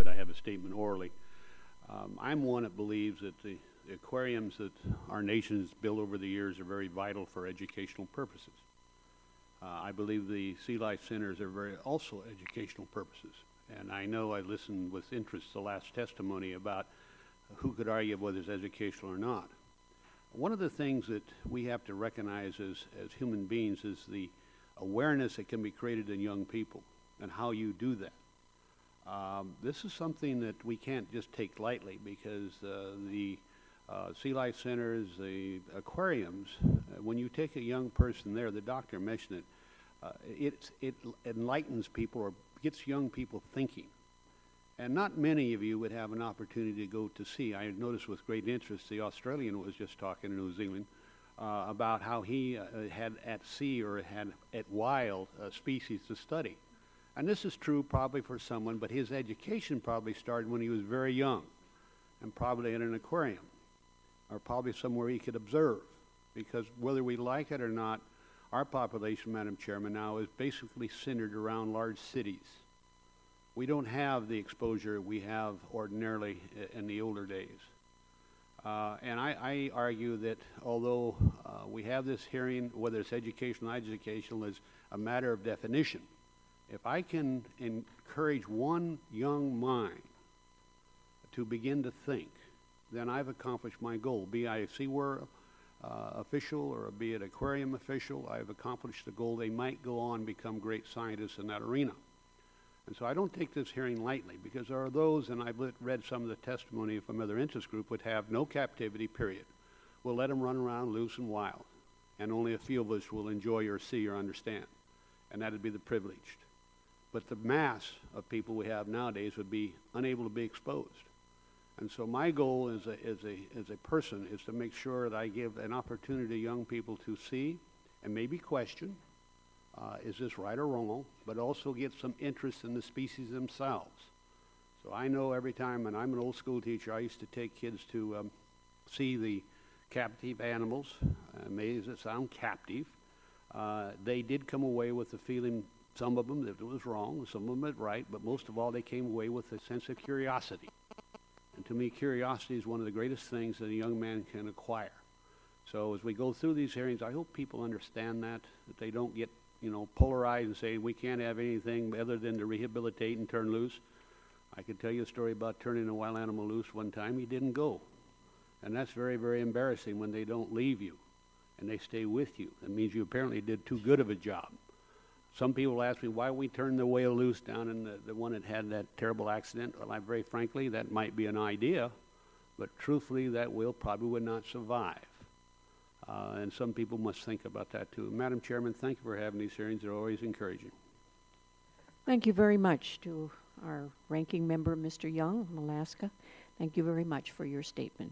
but I have a statement orally. I'm one that believes that the aquariums that our nation has built over the years are very vital for educational purposes. I believe the Sealife centers are also educational purposes. And I know I listened with interest to the last testimony about who could argue whether it's educational or not. One of the things that we have to recognize as human beings is the awareness that can be created in young people and how you do that. This is something that we can't just take lightly, because the Sealife centers, the aquariums, when you take a young person there, the doctor mentioned it, it enlightens people or gets young people thinking. And not many of you would have an opportunity to go to see. I noticed with great interest the Australian was just talking in New Zealand about how he had at sea or had at wild species to study. And this is true probably for someone, but his education probably started when he was very young, and probably in an aquarium, or probably somewhere he could observe. Because whether we like it or not, our population, Madam Chairman, now is basically centered around large cities. We don't have the exposure we have ordinarily in the older days. And I argue that although we have this hearing, whether it's educational or educational, is a matter of definition. If I can encourage one young mind to begin to think, then I've accomplished my goal. Be I a SeaWorld official or be it aquarium official, I've accomplished the goal. They might go on and become great scientists in that arena. And so I don't take this hearing lightly, because there are those, and I've read some of the testimony from other interest group, would have no captivity, period. We'll let them run around loose and wild, and only a few of us will enjoy or see or understand, and that would be the privileged. But the mass of people we have nowadays would be unable to be exposed. And so my goal as a person is to make sure that I give an opportunity to young people to see and maybe question, is this right or wrong, but also get some interest in the species themselves. So I know every time, and I'm an old school teacher, I used to take kids to see the captive animals. May as it sound captive. They did come away with the feeling, some of them, that it was wrong, some of them it right, but most of all they came away with a sense of curiosity. And to me, curiosity is one of the greatest things that a young man can acquire. So as we go through these hearings, I hope people understand that they don't get polarized and say we can't have anything other than to rehabilitate and turn loose. I could tell you a story about turning a wild animal loose one time. He didn't go. And that's very, very embarrassing when they don't leave you and they stay with you. It means you apparently did too good of a job. Some people ask me why we turned the whale loose down in the one that had that terrible accident. Well, very frankly, that might be an idea, but truthfully, that whale probably would not survive. And some people must think about that too. Madam Chairman, thank you for having these hearings. They're always encouraging. Thank you very much to our ranking member, Mr. Young from Alaska. Thank you very much for your statement.